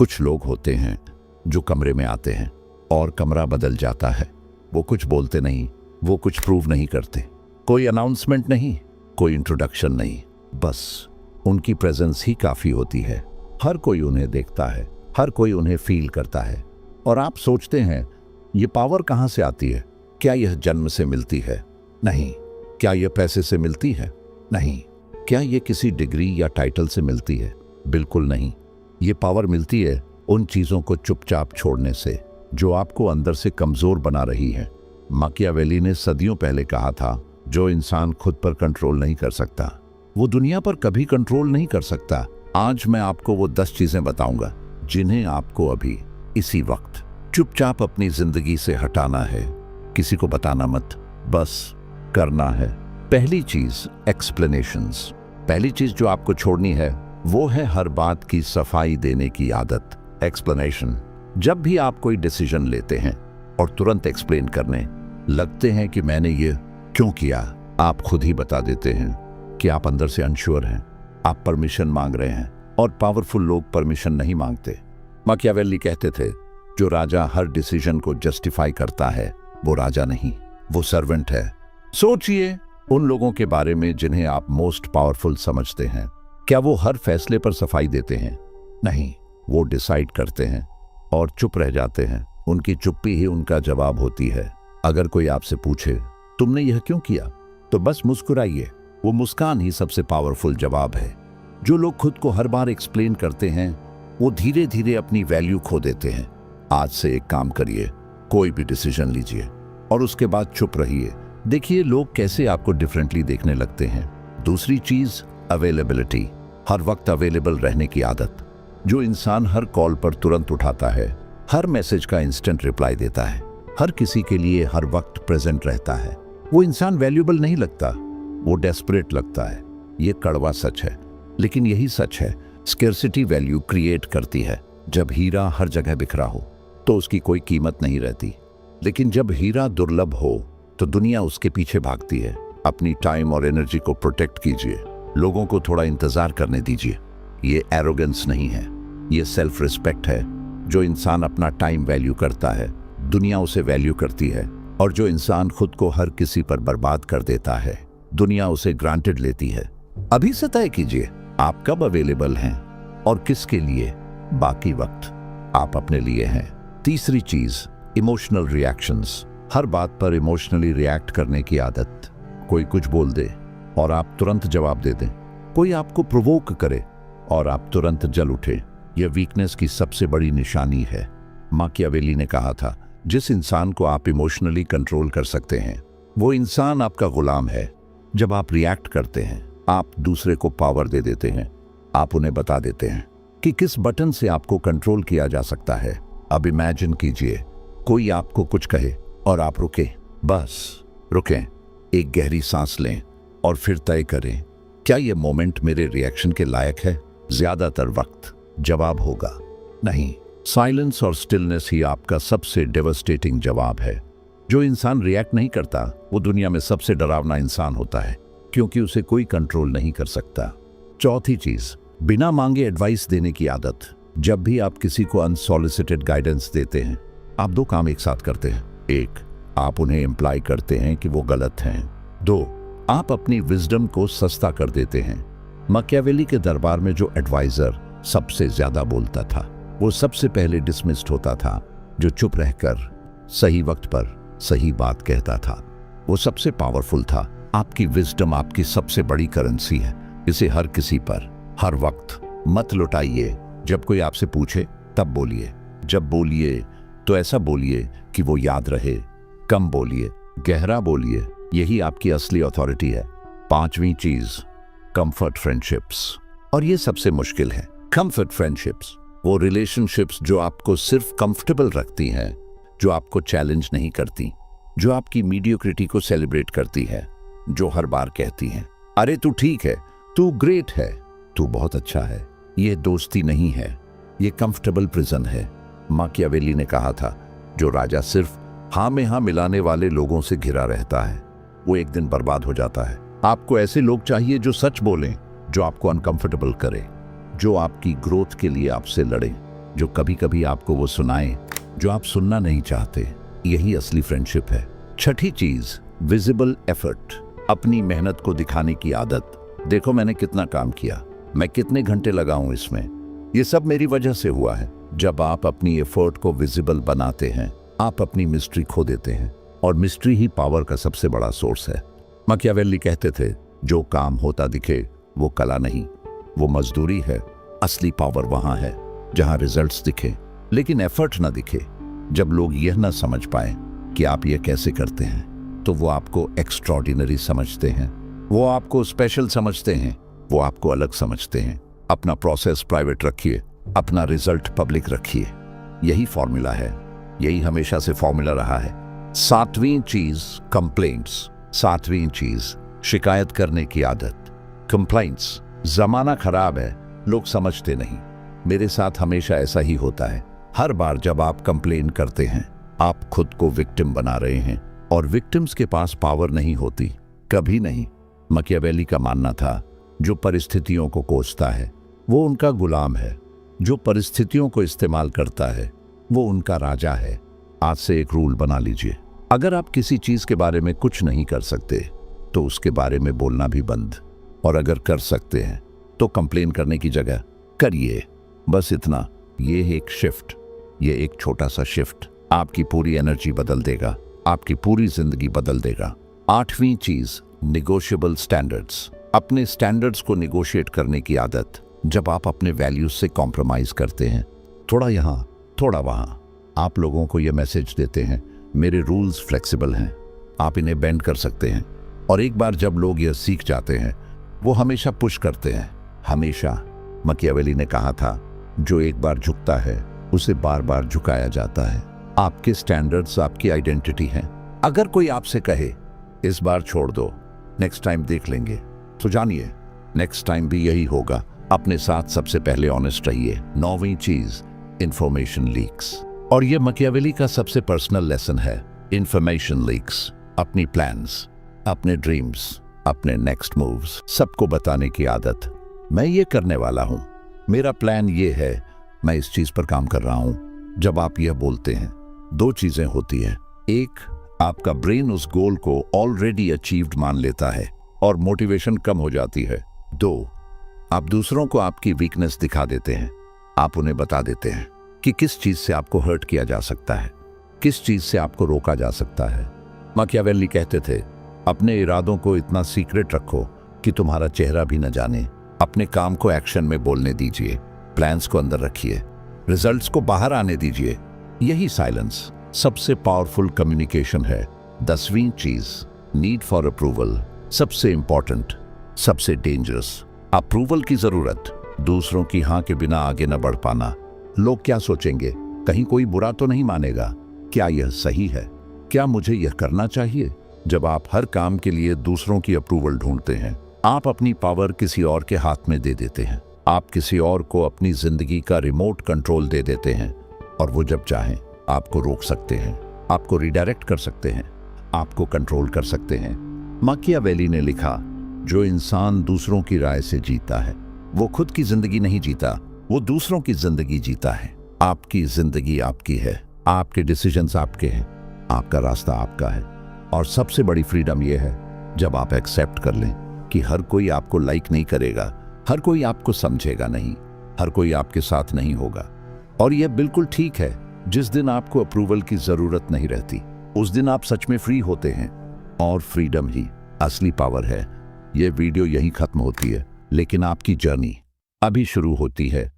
कुछ लोग होते हैं जो कमरे में आते हैं और कमरा बदल जाता है। वो कुछ बोलते नहीं, वो कुछ प्रूव नहीं करते, कोई अनाउंसमेंट नहीं, कोई इंट्रोडक्शन नहीं, बस उनकी प्रेजेंस ही काफ़ी होती है। हर कोई उन्हें देखता है, हर कोई उन्हें फील करता है। और आप सोचते हैं ये पावर कहाँ से आती है? क्या यह जन्म से मिलती है? नहीं। क्या यह पैसे से मिलती है? नहीं। क्या यह किसी डिग्री या टाइटल से मिलती है? बिल्कुल नहीं। ये पावर मिलती है उन चीज़ों को चुपचाप छोड़ने से जो आपको अंदर से कमज़ोर बना रही है। माकियावेली ने सदियों पहले कहा था, जो इंसान खुद पर कंट्रोल नहीं कर सकता वो दुनिया पर कभी कंट्रोल नहीं कर सकता। आज मैं आपको वो 10 चीज़ें बताऊंगा जिन्हें आपको अभी इसी वक्त चुपचाप अपनी जिंदगी से हटाना है। किसी को बताना मत, बस करना है। पहली चीज एक्सप्लेनेशंस। पहली चीज जो आपको छोड़नी है वो है हर बात की सफाई देने की आदत। एक्सप्लेनेशन। जब भी आप कोई डिसीजन लेते हैं और तुरंत एक्सप्लेन करने लगते हैं कि मैंने ये क्यों किया, आप खुद ही बता देते हैं कि आप अंदर से अनश्योर हैं, आप परमिशन मांग रहे हैं। और पावरफुल लोग परमिशन नहीं मांगते। माकियावेली कहते थे, जो राजा हर डिसीजन को जस्टिफाई करता है वो राजा नहीं, वो सर्वेंट है। सोचिए उन लोगों के बारे में जिन्हें आप मोस्ट पावरफुल समझते हैं। क्या वो हर फैसले पर सफाई देते हैं? नहीं, वो डिसाइड करते हैं और चुप रह जाते हैं। उनकी चुप्पी ही उनका जवाब होती है। अगर कोई आपसे पूछे तुमने यह क्यों किया, तो बस मुस्कुराइए। वो मुस्कान ही सबसे पावरफुल जवाब है। जो लोग खुद को हर बार एक्सप्लेन करते हैं वो धीरे धीरे अपनी वैल्यू खो देते हैं। आज से एक काम करिए, कोई भी डिसीजन लीजिए और उसके बाद चुप रहिए। देखिए लोग कैसे आपको डिफरेंटली देखने लगते हैं। दूसरी चीज अवेलेबिलिटी। हर वक्त अवेलेबल रहने की आदत। जो इंसान हर कॉल पर तुरंत उठाता है, हर मैसेज का इंस्टेंट रिप्लाई देता है, हर किसी के लिए हर वक्त प्रेजेंट रहता है, वो इंसान वैल्यूएबल नहीं लगता, वो डेस्परेट लगता है। ये कड़वा सच है, लेकिन यही सच है। स्केर्सिटी वैल्यू क्रिएट करती है। जब हीरा हर जगह बिखरा हो तो उसकी कोई कीमत नहीं रहती, लेकिन जब हीरा दुर्लभ हो तो दुनिया उसके पीछे भागती है। अपनी टाइम और एनर्जी को प्रोटेक्ट कीजिए। लोगों को थोड़ा इंतजार करने दीजिए। ये एरोगेंस नहीं है, ये सेल्फ रिस्पेक्ट है। जो इंसान अपना टाइम वैल्यू करता है, दुनिया उसे वैल्यू करती है। और जो इंसान खुद को हर किसी पर बर्बाद कर देता है, दुनिया उसे ग्रांटेड लेती है। अभी से तय कीजिए आप कब अवेलेबल हैं और किसके लिए। बाकी वक्त आप अपने लिए हैं। तीसरी चीज इमोशनल रिएक्शंस। हर बात पर इमोशनली रिएक्ट करने की आदत। कोई कुछ बोल दे और आप तुरंत जवाब दे दें। कोई आपको प्रोवोक करे और आप तुरंत जल उठे। यह वीकनेस की सबसे बड़ी निशानी है। माकियावेली ने कहा था, जिस इंसान को आप इमोशनली कंट्रोल कर सकते हैं वो इंसान आपका गुलाम है। जब आप रिएक्ट करते हैं आप दूसरे को पावर दे देते हैं। आप उन्हें बता देते हैं कि किस बटन से आपको कंट्रोल किया जा सकता है। अब इमेजिन कीजिए कोई आपको कुछ कहे और आप रुके। बस रुकें, एक गहरी सांस लें और फिर तय करें, क्या यह मोमेंट मेरे रिएक्शन के लायक है? ज्यादातर वक्त जवाब होगा नहीं। साइलेंस और स्टिलनेस ही आपका सबसे डेवस्टेटिंग जवाब है। जो इंसान रिएक्ट नहीं करता वो दुनिया में सबसे डरावना इंसान होता है, क्योंकि उसे कोई कंट्रोल नहीं कर सकता। चौथी चीज बिना मांगे एडवाइस देने की आदत। जब भी आप किसी को अनसॉलिसिटेड गाइडेंस देते हैं, आप दो काम एक साथ करते हैं। एक, आप उन्हें इम्प्लाई करते हैं कि वो गलत हैं। दो, आप अपनी विजडम को सस्ता कर देते हैं। माकियावेली के दरबार में जो एडवाइजर सबसे ज्यादा बोलता था वो सबसे पहले डिसमिस्ड होता था। जो चुप रहकर सही वक्त पर सही बात कहता था वो सबसे पावरफुल था। आपकी विजडम आपकी सबसे बड़ी करेंसी है। इसे हर किसी पर हर वक्त मत लुटाइए। जब कोई आपसे पूछे तब बोलिए। जब बोलिए तो ऐसा बोलिए कि वो याद रहे। कम बोलिए, गहरा बोलिए। यही आपकी असली अथॉरिटी है। पांचवी चीज कंफर्ट फ्रेंडशिप्स। और ये सबसे मुश्किल है। कंफर्ट फ्रेंडशिप्स वो रिलेशनशिप्स जो आपको सिर्फ कंफर्टेबल रखती हैं, जो आपको चैलेंज नहीं करती, जो आपकी मीडियोक्रिटी को सेलिब्रेट करती है, जो हर बार कहती हैं, अरे तू ठीक है, तू ग्रेट है, तू बहुत अच्छा है। ये दोस्ती नहीं है, ये कंफर्टेबल प्रिजन है। माकियावेली ने कहा था, जो राजा सिर्फ हाँ में हाँ मिलाने वाले लोगों से घिरा रहता है वो एक दिन बर्बाद हो जाता है। आपको ऐसे लोग चाहिए जो सच बोलें, जो आपको अनकंफर्टेबल करे, जो आपकी ग्रोथ के लिए आपसे लड़े। जो कभी कभी आपको वो सुनाए जो आप सुनना नहीं चाहते। यही असली फ्रेंडशिप है। छठी चीज, विजिबल एफर्ट, अपनी मेहनत को दिखाने की आदत। देखो मैंने कितना काम किया, मैं कितने घंटे लगा हूं इसमें, ये सब मेरी वजह से हुआ है। जब आप अपनी एफर्ट को विजिबल बनाते हैं, आप अपनी मिस्ट्री खो देते हैं, और मिस्ट्री ही पावर का सबसे बड़ा सोर्स है। मैकियावेली कहते थे, जो काम होता दिखे वो कला नहीं, वो मजदूरी है। असली पावर वहां है जहां रिजल्ट्स दिखे लेकिन एफर्ट ना दिखे। जब लोग यह ना समझ पाए कि आप ये कैसे करते हैं, तो वो आपको एक्स्ट्रॉर्डिनरी समझते हैं, वो आपको स्पेशल समझते हैं, वो आपको अलग समझते हैं। अपना प्रोसेस प्राइवेट रखिए, अपना रिजल्ट पब्लिक रखिए। यही फॉर्मूला है, यही हमेशा से फॉर्मूला रहा है। 7वीं चीज, कंप्लेंट्स। 7वीं चीज, शिकायत करने की आदत। कंप्लेंट्स। जमाना खराब है, लोग समझते नहीं। मेरे साथ हमेशा ऐसा ही होता है। हर बार जब आप कंप्लेन करते हैं, आप खुद को विक्टिम बना रहे हैं, और विक्टिम्स के पास पावर नहीं होती, कभी नहीं। मैकियावेली का मानना था, जो परिस्थितियों को कोसता है वो उनका गुलाम है, जो परिस्थितियों को इस्तेमाल करता है वो उनका राजा है। आज से एक रूल बना लीजिए, अगर आप किसी चीज के बारे में कुछ नहीं कर सकते तो उसके बारे में बोलना भी बंद, और अगर कर सकते हैं तो कंप्लेन करने की जगह करिए। बस इतना। ये एक शिफ्ट, ये एक छोटा सा शिफ्ट आपकी पूरी एनर्जी बदल देगा, आपकी पूरी जिंदगी बदल देगा। 8वीं चीज, निगोशिएबल स्टैंडर्ड्स। अपने स्टैंडर्ड्स को निगोशिएट करने की आदत। जब आप अपने वैल्यूज से कॉम्प्रोमाइज करते हैं, थोड़ा यहां थोड़ा वहां, आप लोगों को यह मैसेज देते हैं, मेरे रूल्स फ्लेक्सिबल हैं, आप इन्हें बेंड कर सकते हैं। और एक बार जब लोग यह सीख जाते हैं, वो हमेशा पुश करते हैं, हमेशा। मैकियावेली ने कहा था, जो एक बार झुकता है उसे बार बार झुकाया जाता है। आपके स्टैंडर्ड्स आपकी आइडेंटिटी हैं। अगर कोई आपसे कहे इस बार छोड़ दो, नेक्स्ट टाइम देख लेंगे, तो जानिए नेक्स्ट टाइम भी यही होगा। अपने साथ सबसे पहले ऑनेस्ट रहिए। 9वीं चीज, इंफॉर्मेशन लीक्स। और यह मैकियावेली का सबसे पर्सनल लेसन है। Information leaks. अपनी प्लान्स, अपने ड्रीम्स, अपने नेक्स्ट मूव्स सबको बताने की आदत। मैं ये करने वाला हूं, मेरा प्लान ये है, मैं इस चीज पर काम कर रहा हूं। जब आप यह बोलते हैं, 2 चीजें होती हैं। एक, आपका ब्रेन उस गोल को ऑलरेडी अचीव्ड मान लेता है और मोटिवेशन कम हो जाती है। 2, आप दूसरों को आपकी वीकनेस दिखा देते हैं। आप उन्हें बता देते हैं कि किस चीज से आपको हर्ट किया जा सकता है, किस चीज से आपको रोका जा सकता है। मैकियावेली कहते थे, अपने इरादों को इतना सीक्रेट रखो कि तुम्हारा चेहरा भी न जाने। अपने काम को एक्शन में बोलने दीजिए, प्लान्स को अंदर रखिए, रिजल्ट्स को बाहर आने दीजिए। यही साइलेंस सबसे पावरफुल कम्युनिकेशन है। 10वीं चीज, नीड फॉर अप्रूवल। सबसे इंपॉर्टेंट, सबसे डेंजरस, अप्रूवल की जरूरत। दूसरों की हाँ के बिना आगे न बढ़ पाना। लोग क्या सोचेंगे, कहीं कोई बुरा तो नहीं मानेगा, क्या यह सही है, क्या मुझे यह करना चाहिए। जब आप हर काम के लिए दूसरों की अप्रूवल ढूंढते हैं, आप अपनी पावर किसी और के हाथ में दे देते हैं। आप किसी और को अपनी जिंदगी का रिमोट कंट्रोल दे देते हैं, और वो जब चाहें आपको रोक सकते हैं, आपको रिडायरेक्ट कर सकते हैं, आपको कंट्रोल कर सकते हैं। मैकियावेली ने लिखा, जो इंसान दूसरों की राय से जीता है वो खुद की जिंदगी नहीं जीता, वो दूसरों की जिंदगी जीता है। आपकी जिंदगी आपकी है, आपके डिसीजंस आपके हैं, आपका रास्ता आपका है। और सबसे बड़ी फ्रीडम यह है जब आप एक्सेप्ट कर लें कि हर कोई आपको लाइक नहीं करेगा, हर कोई आपको समझेगा नहीं, हर कोई आपके साथ नहीं होगा। और यह बिल्कुल ठीक है। जिस दिन आपको अप्रूवल की जरूरत नहीं रहती, उस दिन आप सच में फ्री होते हैं। और फ्रीडम ही असली पावर है। यह वीडियो यहीं खत्म होती है, लेकिन आपकी जर्नी अभी शुरू होती है।